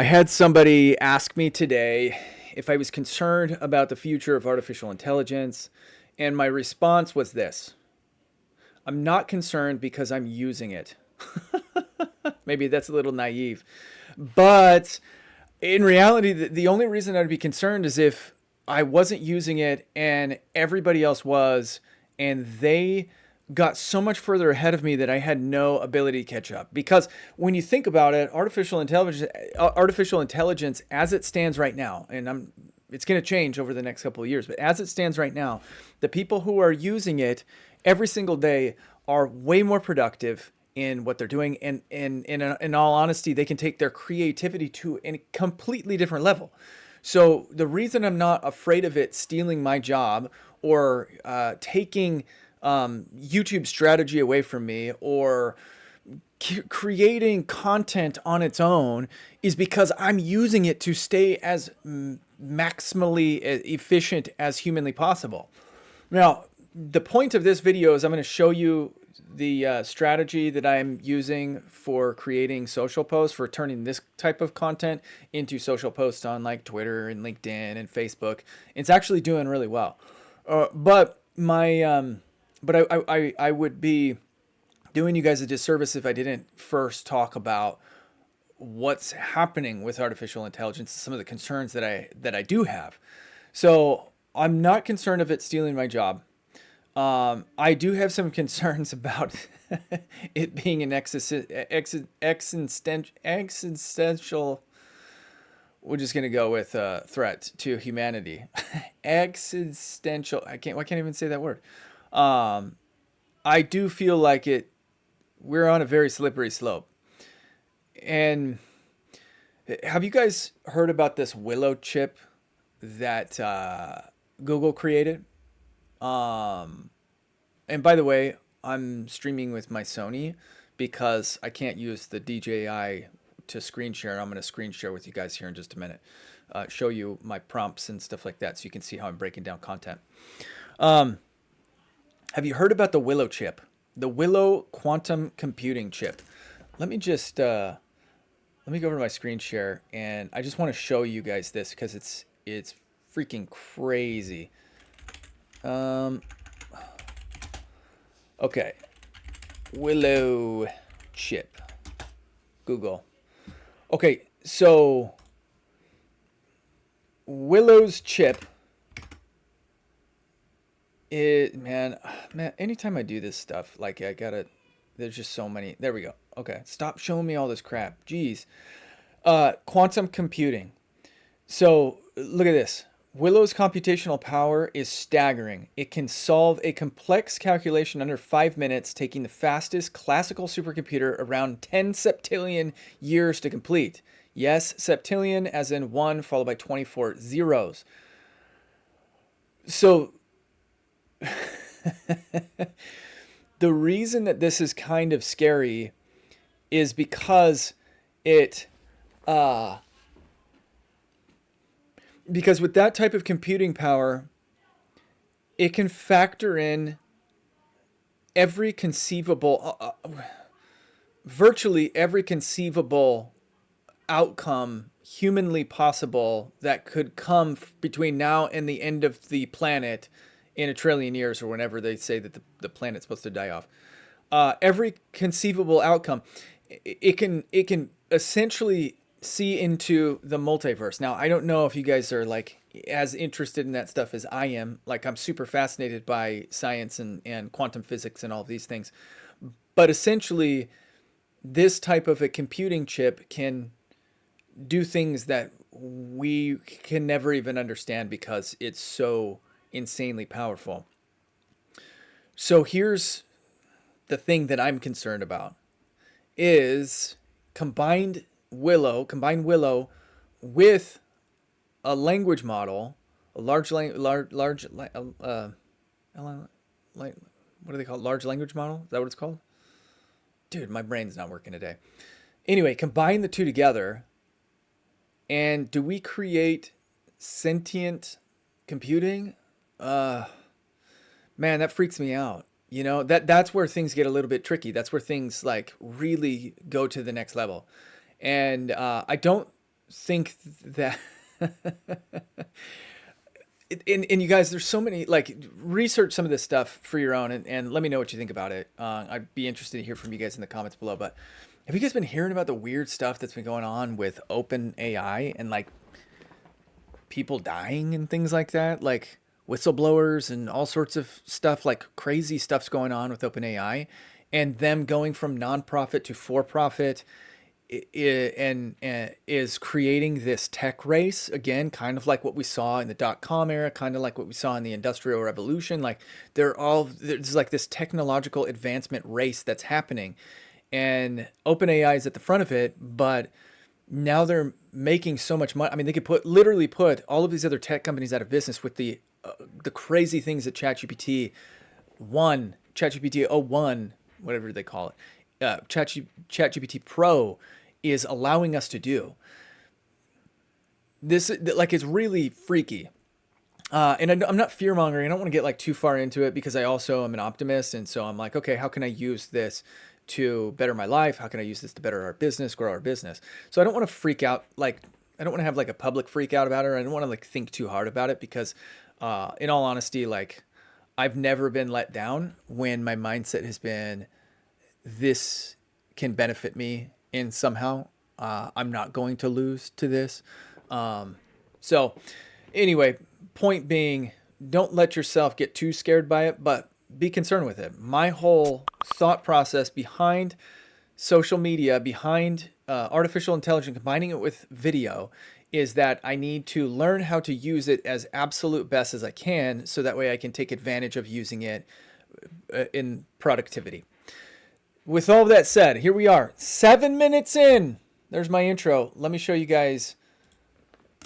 I had somebody ask me today if I was concerned about the future of artificial intelligence, and my response was this: I'm not concerned because I'm using it. Maybe that's a little naive, but in reality, the only reason I'd be concerned is if I wasn't using it and everybody else was, and they got so much further ahead of me that I had no ability to catch up. Because when you think about it, artificial intelligence as it stands right now, and it's going to change over the next couple of years, but as it stands right now, the people who are using it every single day are way more productive in what they're doing, and in all honesty, they can take their creativity to a completely different level. So the reason I'm not afraid of it stealing my job or taking YouTube strategy away from me or creating content on its own is because I'm using it to stay as maximally efficient as humanly possible. Now, the point of this video is I'm going to show you the strategy that I'm using for creating social posts, for turning this type of content into social posts on like Twitter and LinkedIn and Facebook. It's actually doing really well. But I would be doing you guys a disservice if I didn't first talk about what's happening with artificial intelligence, some of the concerns that I do have. So I'm not concerned of it stealing my job. I do have some concerns about it being an existential. We're just gonna go with threat to humanity. Existential. I can't even say that word. I do feel like it. We're on a very slippery slope. And have you guys heard about this Willow chip that Google created? And by the way, I'm streaming with my Sony because I can't use the DJI to screen share. I'm going to screen share with you guys here in just a minute. Show you my prompts and stuff like that so you can see how I'm breaking down content. Have you heard about the Willow chip? The Willow quantum computing chip. Let me just let me go over to my screen share, and I just want to show you guys this because it's freaking crazy. Okay, Willow chip, Google. Okay, so Willow's chip. Man, anytime I do this stuff, like there's just so many. There we go. Okay, stop showing me all this crap. Jeez. Quantum computing. So look at this. Willow's computational power is staggering. It can solve a complex calculation under 5 minutes, taking the fastest classical supercomputer around 10 septillion years to complete. Yes, septillion as in 1 followed by 24 zeros. So the reason that this is kind of scary is because because with that type of computing power, it can factor in every conceivable, virtually every conceivable outcome humanly possible that could come between now and the end of the planet in a trillion years or whenever they say that the planet's supposed to die off. Every conceivable outcome, it can essentially see into the multiverse. Now, I don't know if you guys are like as interested in that stuff as I am. Like, I'm super fascinated by science and quantum physics and all of these things. But essentially, this type of a computing chip can do things that we can never even understand because it's so insanely powerful. So here's the thing that I'm concerned about is combine Willow with a language model, a what do they call it? Large language model? Is that what it's called? Dude, my brain's not working today. Anyway, combine the two together, and do we create sentient computing? Man, that freaks me out. You know, that's where things get a little bit tricky. That's where things like really go to the next level. And I don't think that and you guys, there's so many, like, research some of this stuff for your own, and let me know what you think about it. I'd be interested to hear from you guys in the comments below. But have you guys been hearing about the weird stuff that's been going on with open AI and like people dying and things like that? Like whistleblowers and all sorts of stuff, like crazy stuff's going on with open AI and them going from nonprofit to for profit, and is creating this tech race again, kind of like what we saw in the dot-com era, kind of like what we saw in the Industrial Revolution. Like there's like this technological advancement race that's happening, and OpenAI is at the front of it. But now they're making so much money. I mean, they could literally put all of these other tech companies out of business with the crazy things that ChatGPT o1, whatever they call it, ChatGPT Pro is allowing us to do. This, like, it's really freaky. And I'm not fear mongering. I don't want to get like too far into it because I also am an optimist. And so I'm like, okay, how can I use this to better my life? How can I use this to better our business, grow our business? So I don't want to freak out. Like, I don't want to have like a public freak out about it. I don't want to like think too hard about it because, in all honesty, like, I've never been let down when my mindset has been, this can benefit me in somehow. I'm not going to lose to this. So anyway, point being, don't let yourself get too scared by it, but be concerned with it. My whole thought process behind social media, behind artificial intelligence, combining it with video, is that I need to learn how to use it as absolute best as I can, so that way I can take advantage of using it in productivity. With all that said, here we are, 7 minutes in. There's my intro. Let me show you guys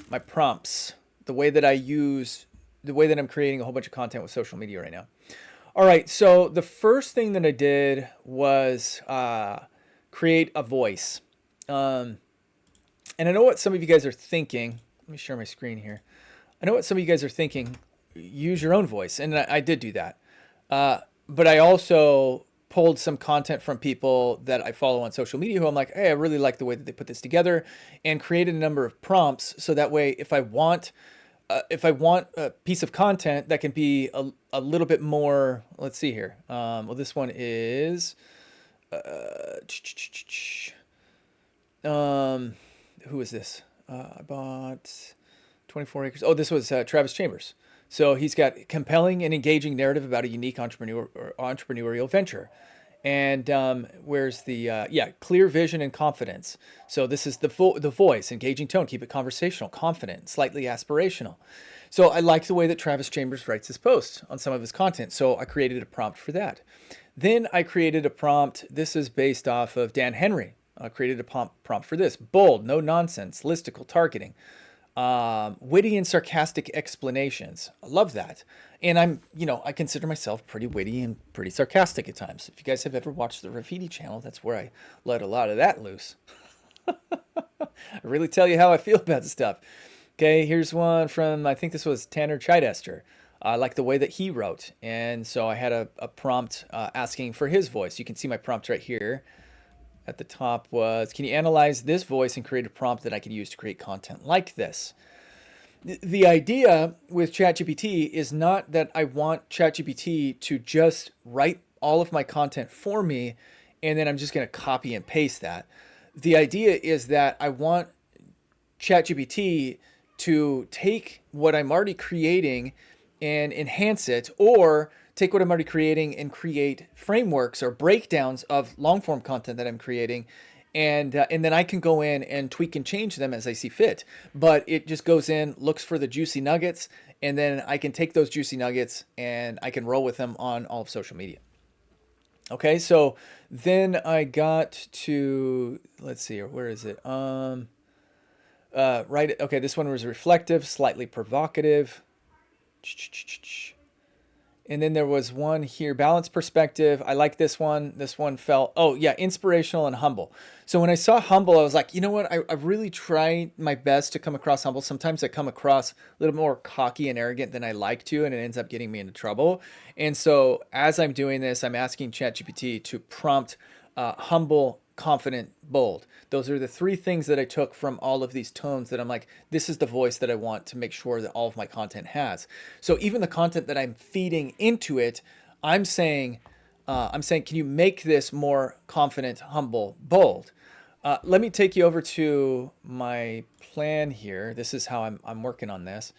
my prompts, the way that I'm creating a whole bunch of content with social media right now. All right, so the first thing that I did was create a voice. And I know what some of you guys are thinking. Let me share my screen here. I know what some of you guys are thinking. Use your own voice. And I did do that. But I also pulled some content from people that I follow on social media who I'm like, hey, I really like the way that they put this together, and created a number of prompts. So that way, if I want a piece of content that can be a little bit more, let's see here. Well, this one is, who is this? I bought 24 acres. Oh, this was Travis Chambers. So he's got compelling and engaging narrative about a unique entrepreneurial venture. And where's the, clear vision and confidence. So this is the voice, engaging tone, keep it conversational, confident, slightly aspirational. So I like the way that Travis Chambers writes his posts on some of his content. So I created a prompt for that. Then I created a prompt. This is based off of Dan Henry. I created a prompt for this. Bold, no nonsense, listicle targeting. Witty and sarcastic explanations. I love that. And I consider myself pretty witty and pretty sarcastic at times. If you guys have ever watched the Graffiti channel, that's where I let a lot of that loose. I really tell you how I feel about the stuff. Okay, here's one from, I think this was Tanner Chidester. I like the way that he wrote. And so I had a prompt asking for his voice. You can see my prompt right here. At the top was, can you analyze this voice and create a prompt that I can use to create content like this? The idea with ChatGPT is not that I want ChatGPT to just write all of my content for me and then I'm just going to copy and paste that. The idea is that I want ChatGPT to take what I'm already creating and enhance it, or take what I'm already creating and create frameworks or breakdowns of long form content that I'm creating. And then I can go in and tweak and change them as I see fit. But it just goes in, looks for the juicy nuggets, and then I can take those juicy nuggets and I can roll with them on all of social media. Okay, so then I got to, let's see here, where is it? Right, okay, this one was reflective, slightly provocative. And then there was one here, balanced perspective. I like this one. This one felt, inspirational and humble. So when I saw humble, I was like, you know what? I really try my best to come across humble. Sometimes I come across a little more cocky and arrogant than I like to, and it ends up getting me into trouble. And so as I'm doing this, I'm asking ChatGPT to prompt humble confident, bold. Those are the three things that I took from all of these tones that I'm like, this is the voice that I want to make sure that all of my content has. So even the content that I'm feeding into it, I'm saying, can you make this more confident, humble, bold? Let me take you over to my plan here. This is how I'm working on this.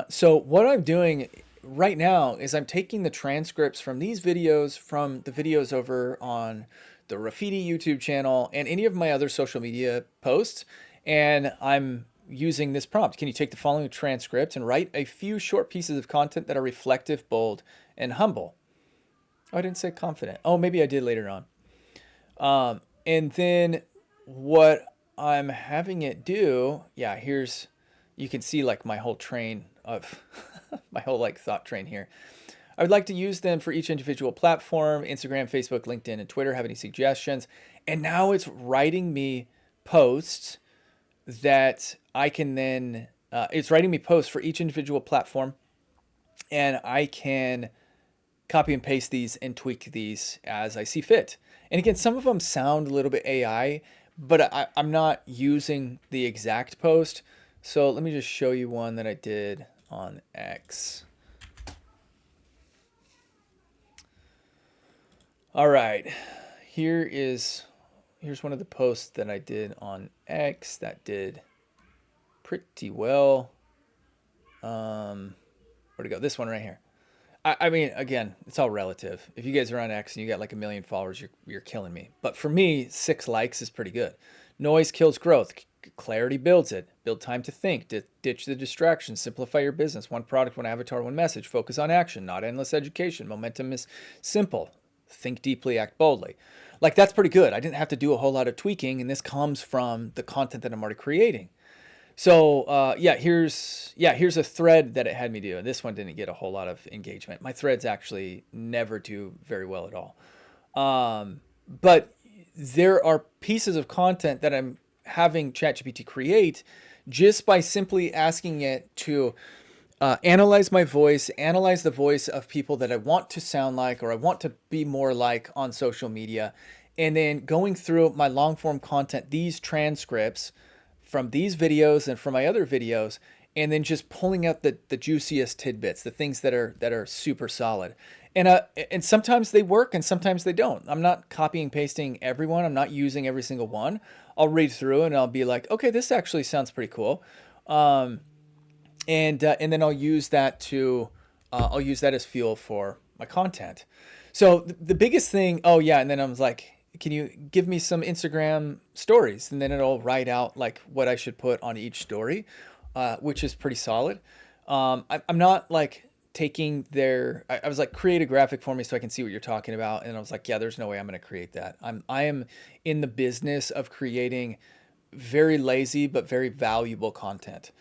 So what I'm doing right now is I'm taking the transcripts from these videos, from the videos over on the Graffiti YouTube channel and any of my other social media posts, and I'm using this prompt. Can you take the following transcript and write a few short pieces of content that are reflective, bold, and humble? Oh, I didn't say confident. Oh, maybe I did later on. And then what I'm having it do, yeah, here's, you can see like my whole train of my whole like thought train here. I would like to use them for each individual platform: Instagram, Facebook, LinkedIn, and Twitter. Have any suggestions? And now it's writing me posts that I can then, it's writing me posts for each individual platform, and I can copy and paste these and tweak these as I see fit. And again, some of them sound a little bit AI, but I'm not using the exact post. So let me just show you one that I did on X. All right, here's one of the posts that I did on X that did pretty well. Where'd it go? This one right here. I mean, again, it's all relative. If you guys are on X and you got like 1 million followers, you're killing me. But for me, 6 likes is pretty good. Noise kills growth. Clarity builds it. Build time to think. Ditch the distractions. Simplify your business. One product, one avatar, one message. Focus on action, not endless education. Momentum is simple. Think deeply, act boldly. Like, that's pretty good. I didn't have to do a whole lot of tweaking, and this comes from the content that I'm already creating. So here's a thread that it had me do. And this one didn't get a whole lot of engagement. My threads actually never do very well at all. But there are pieces of content that I'm having ChatGPT create just by simply asking it to analyze my voice, analyze the voice of people that I want to sound like or I want to be more like on social media, and then going through my long form content, these transcripts from these videos and from my other videos, and then just pulling out the juiciest tidbits, the things that are super solid. And sometimes they work and sometimes they don't. I'm not copying pasting everyone. I'm not using every single one. I'll read through and I'll be like, okay, this actually sounds pretty cool. And then I'll use that as fuel for my content. So the biggest thing, oh yeah, and then I was like, can you give me some Instagram stories? And then it'll write out like what I should put on each story, which is pretty solid. I'm not like taking their, I was like, create a graphic for me so I can see what you're talking about. And I was like, yeah, there's no way I'm going to create that. I am in the business of creating very lazy, but very valuable content.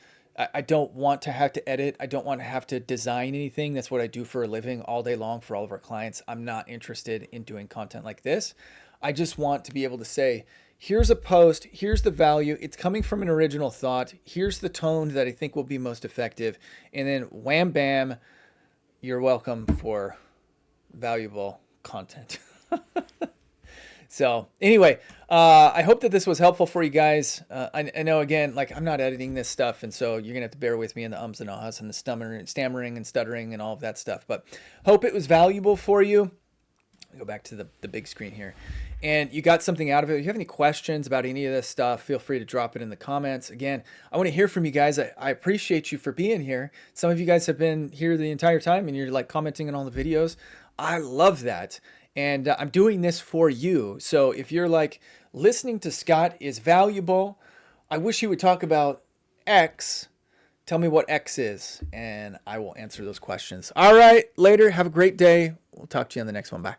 I don't want to have to edit. I don't want to have to design anything. That's what I do for a living all day long for all of our clients. I'm not interested in doing content like this. I just want to be able to say, here's a post, here's the value, it's coming from an original thought, here's the tone that I think will be most effective, and then wham bam, you're welcome for valuable content. So anyway, I hope that this was helpful for you guys. I know, again, like, I'm not editing this stuff, and so you're gonna have to bear with me in the ums and ahs and the stammering and stuttering and all of that stuff, but hope it was valuable for you. Go back to the big screen here, and you got something out of it. If you have any questions about any of this stuff, feel free to drop it in the comments. Again, I want to hear from you guys. I appreciate you for being here. Some of you guys have been here the entire time and you're like commenting on all the videos. I love that. And I'm doing this for you. So if you're like, listening to Scott is valuable, I wish you would talk about X. Tell me what X is, and I will answer those questions. All right, later. Have a great day. We'll talk to you on the next one. Bye.